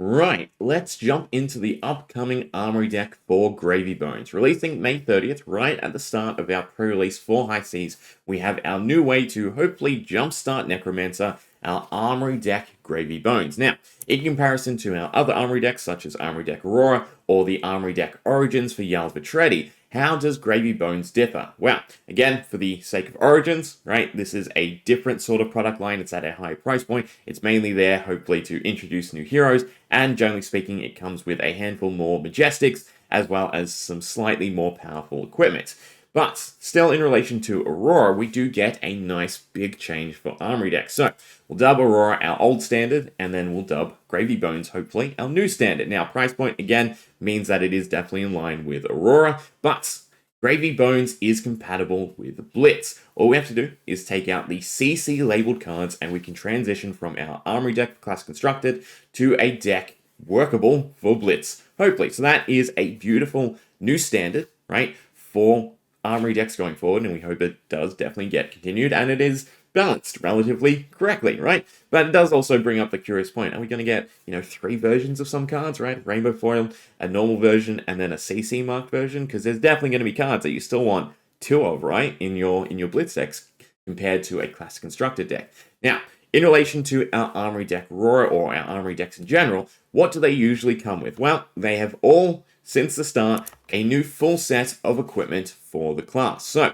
Right, let's jump into the upcoming Armory deck for Gravy Bones. Releasing May 30th, right at the start of our pre-release for High Seas, we have our new way to hopefully jumpstart Necromancer, our Armory deck Gravy Bones. Now, in comparison to our other Armory decks, such as Armory deck Aurora or the Armory deck Origins for Jarl's Betrayed, how does Gravy Bones differ? Well, again, for the sake of Origins, right, this is a different sort of product line. It's at a higher price point. It's mainly there, hopefully, to introduce new heroes, and generally speaking, it comes with a handful more Majestics, as well as some slightly more powerful equipment. But still, in relation to Aurora, we do get a nice big change for Armory decks. So we'll dub Aurora our old standard, and then we'll dub Gravy Bones, hopefully, our new standard. Now, price point, again, means that it is definitely in line with Aurora, but Gravy Bones is compatible with Blitz. All we have to do is take out the CC labeled cards, and we can transition from our Armory deck class constructed to a deck workable for Blitz, hopefully. So that is a beautiful new standard, right, for Armory decks going forward, and we hope it does definitely get continued, and it is balanced relatively correctly, right? But it does also bring up the curious point. Are we going to get, 3 versions of some cards, right? Rainbow foil, a normal version, and then a CC marked version? Because there's definitely going to be cards that you still want 2 of, right, in your Blitz decks compared to a classic constructed deck. Now, in relation to our Armory deck Aurora, or our Armory decks in general, what do they usually come with? Well, they have all, since the start, a new full set of equipment for the class. So,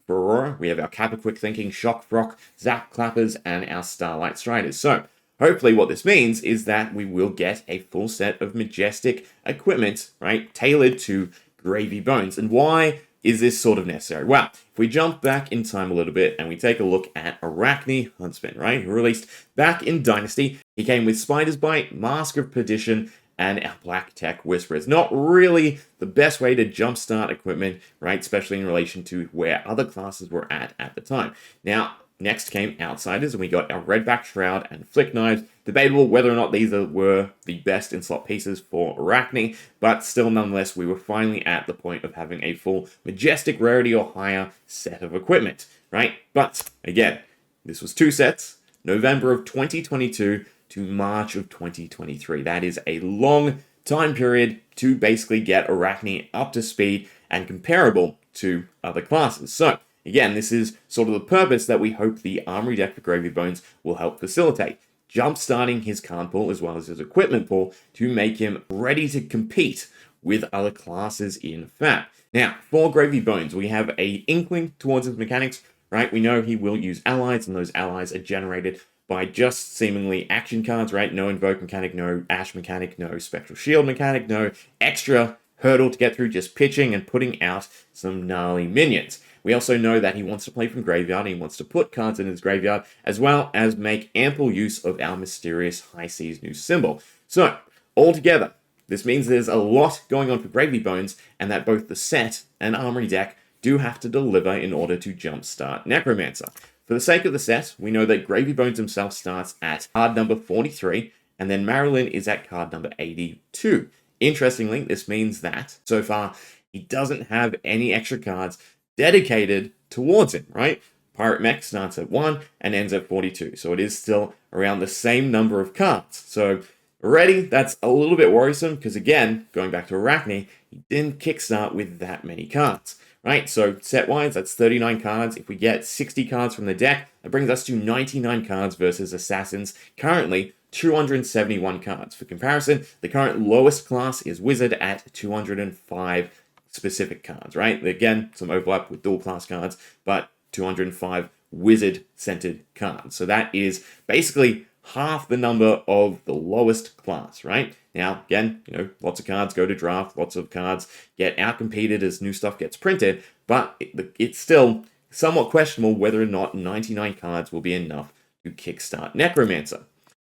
for Aurora, we have our Kappa Quick Thinking, Shock Frock, Zap Clappers, and our Starlight Striders. So, hopefully what this means is that we will get a full set of Majestic equipment, right, tailored to Gravy Bones. And why is this sort of necessary? Well, if we jump back in time a little bit and we take a look at Arachne Huntsman, right, who released back in Dynasty, he came with Spider's Bite, Mask of Perdition, and our Black Tech Whisperers. Not really the best way to jumpstart equipment, right? Especially in relation to where other classes were at the time. Now, next came Outsiders, and we got our Redback Shroud and Flick Knives. Debatable whether or not these were the best in-slot pieces for Arachne, but still, nonetheless, we were finally at the point of having a full Majestic Rarity or higher set of equipment, right? But, again, this was 2 sets, November of 2022 to March of 2023. That is a long time period to basically get Arachne up to speed and comparable to other classes. So, again, this is sort of the purpose that we hope the Armory deck for Gravy Bones will help facilitate. Jump-starting his card pool as well as his equipment pool to make him ready to compete with other classes in FAB. Now, for Gravy Bones, we have a inkling towards his mechanics, right? We know he will use allies, and those allies are generated by just seemingly action cards, right? No Invoke mechanic, no Ash mechanic, no Spectral Shield mechanic, no extra hurdle to get through, just pitching and putting out some gnarly minions. We also know that he wants to play from graveyard, and he wants to put cards in his graveyard, as well as make ample use of our mysterious High Seas new symbol. So, altogether, this means there's a lot going on for Gravy Bones, and that both the set and Armory deck do have to deliver in order to jumpstart Necromancer. For the sake of the set, we know that Gravy Bones himself starts at card number 43, and then Marilyn is at card number 82. Interestingly, this means that, so far, he doesn't have any extra cards dedicated towards him, right? Pirate Mech starts at 1 and ends at 42, so it is still around the same number of cards. So, already, that's a little bit worrisome, because again, going back to Arachne, he didn't kickstart with that many cards. Right, so set-wise, that's 39 cards. If we get 60 cards from the deck, that brings us to 99 cards versus Assassins, currently 271 cards. For comparison, the current lowest class is Wizard at 205 specific cards, right? Again, some overlap with dual class cards, but 205 Wizard-centered cards. So that is basically half the number of the lowest class, right? Now, again, lots of cards go to draft, lots of cards get outcompeted as new stuff gets printed, but it's still somewhat questionable whether or not 99 cards will be enough to kickstart Necromancer.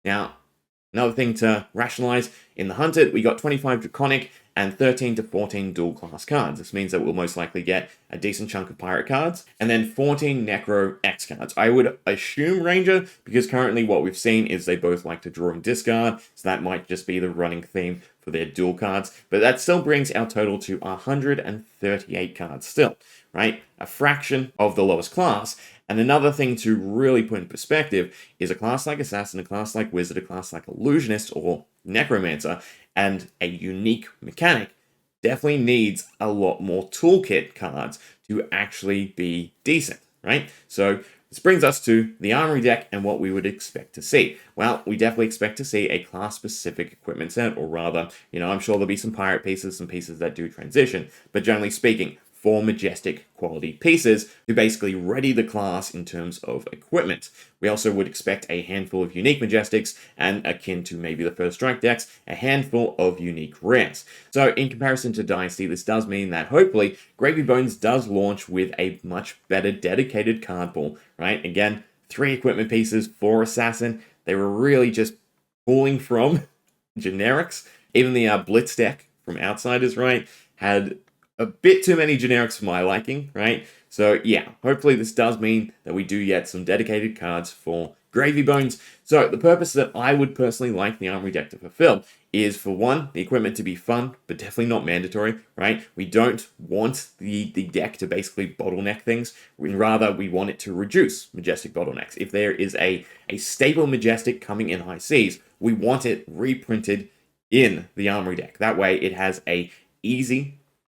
Now, another thing to rationalize, in the Hunted, we got 25 Draconic and 13 to 14 dual class cards. This means that we'll most likely get a decent chunk of Pirate cards, and then 14 Necro X cards. I would assume Ranger, because currently what we've seen is they both like to draw and discard, so that might just be the running theme for their dual cards, but that still brings our total to 138 cards still, right? A fraction of the lowest class, And another thing to really put in perspective is a class like Assassin, a class like Wizard, a class like Illusionist or Necromancer, and a unique mechanic definitely needs a lot more toolkit cards to actually be decent, right? So this brings us to the Armory deck and what we would expect to see. Well, we definitely expect to see a class-specific equipment set, or rather, I'm sure there'll be some pirate pieces, some pieces that do transition, but generally speaking, 4 majestic quality pieces to basically ready the class in terms of equipment. We also would expect a handful of unique majestics and, akin to maybe the first strike decks, a handful of unique rares. So in comparison to Dynasty, this does mean that hopefully Gravy Bones does launch with a much better dedicated card pool, right? Again, 3 equipment pieces for Assassin. They were really just pulling from generics. Even the Blitz deck from Outsiders, right, had a bit too many generics for my liking, right? So yeah, hopefully this does mean that we do get some dedicated cards for Gravy Bones. So the purpose that I would personally like the Armory deck to fulfill is, for one, the equipment to be fun, but definitely not mandatory, right? We don't want the deck to basically bottleneck things. Rather, we want it to reduce majestic bottlenecks. If there is a stable majestic coming in high seas, we want it reprinted in the Armory deck. That way it has a easy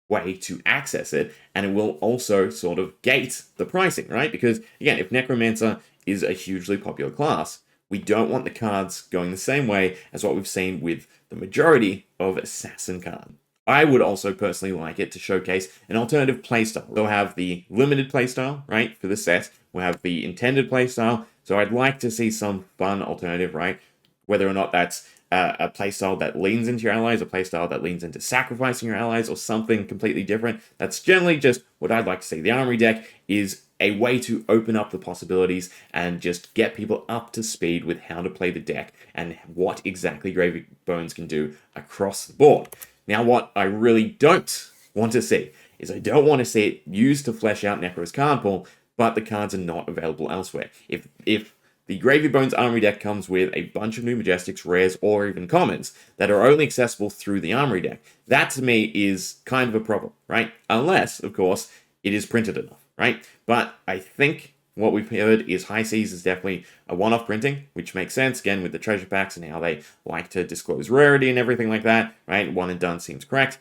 way to access it, and it will also sort of gate the pricing, right? Because again, if Necromancer is a hugely popular class, we don't want the cards going the same way as what we've seen with the majority of Assassin cards. I would also personally like it to showcase an alternative playstyle. We'll have the limited playstyle, right, for the set. We'll have the intended playstyle. So I'd like to see some fun alternative, right? Whether or not that's a playstyle that leans into your allies, a playstyle that leans into sacrificing your allies, or something completely different. That's generally just what I'd like to see. The Armory deck is a way to open up the possibilities and just get people up to speed with how to play the deck and what exactly Gravy Bones can do across the board. Now, what I really don't want to see is I don't want to see it used to flesh out Necro's card pool, but the cards are not available elsewhere. If the Gravy Bones Armory deck comes with a bunch of new Majestics, rares, or even commons that are only accessible through the Armory deck, that to me is kind of a problem, right? Unless, of course, it is printed enough, right? But I think what we've heard is High Seas is definitely a one-off printing, which makes sense, again, with the treasure packs and how they like to disclose rarity and everything like that, right? One and done seems correct.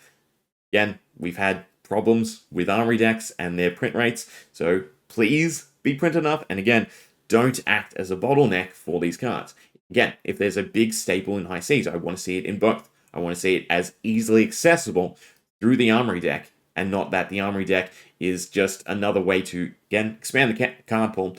Again, we've had problems with Armory decks and their print rates, so please be printed enough. And again, don't act as a bottleneck for these cards. Again, if there's a big staple in High Seas, I want to see it in both. I want to see it as easily accessible through the Armory deck, and not that the Armory deck is just another way to, again, expand the card pool,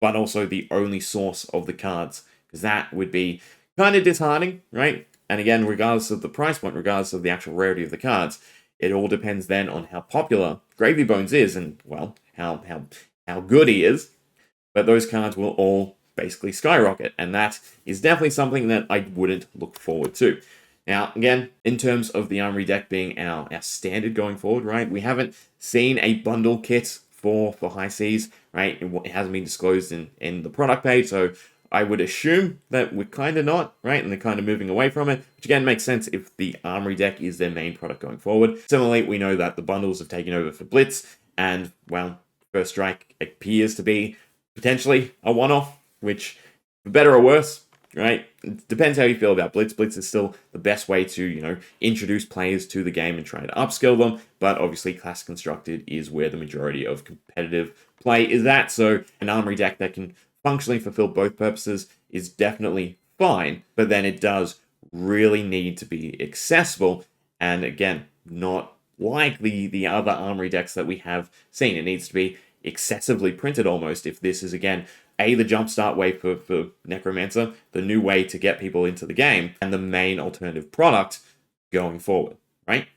but also the only source of the cards, because that would be kind of disheartening, right? And again, regardless of the price point, regardless of the actual rarity of the cards, it all depends then on how popular Gravy Bones is, and, well, how good he is. But those cards will all basically skyrocket, and that is definitely something that I wouldn't look forward to. Now, again, in terms of the Armory deck being our standard going forward, right, we haven't seen a bundle kit for High Seas, right? It hasn't been disclosed in the product page, so I would assume that we're kind of not, right, and they're kind of moving away from it, which again makes sense if the Armory deck is their main product going forward. Similarly, we know that the bundles have taken over for Blitz, and, well, First Strike appears to be potentially a one-off, which, for better or worse, right? It depends how you feel about Blitz. Blitz is still the best way to, introduce players to the game and try to upskill them, but obviously Classic Constructed is where the majority of competitive play is at, so an Armory deck that can functionally fulfill both purposes is definitely fine, but then it does really need to be accessible, and again, not like the other Armory decks that we have seen. It needs to be excessively printed almost, if this is, again, the jumpstart way for Necromancer, the new way to get people into the game, and the main alternative product going forward, right?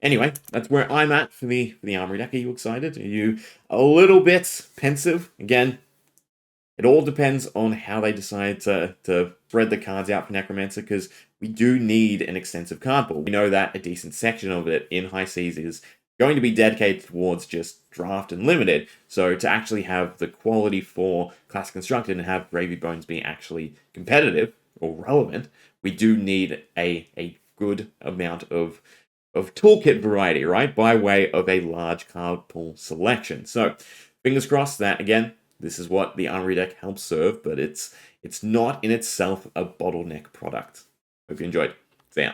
Anyway, that's where I'm at for the Armory deck. Are you excited? Are you a little bit pensive? Again, it all depends on how they decide to spread the cards out for Necromancer, because we do need an extensive card pool. We know that a decent section of it in High Seas is going to be dedicated towards just draft and limited. So to actually have the quality for Classic Constructed and have Gravy Bones be actually competitive or relevant, we do need a good amount of toolkit variety, right? By way of a large card pool selection. So fingers crossed that, again, This is what the Armory deck helps serve, but it's not in itself a bottleneck product. Hope you enjoyed. See ya.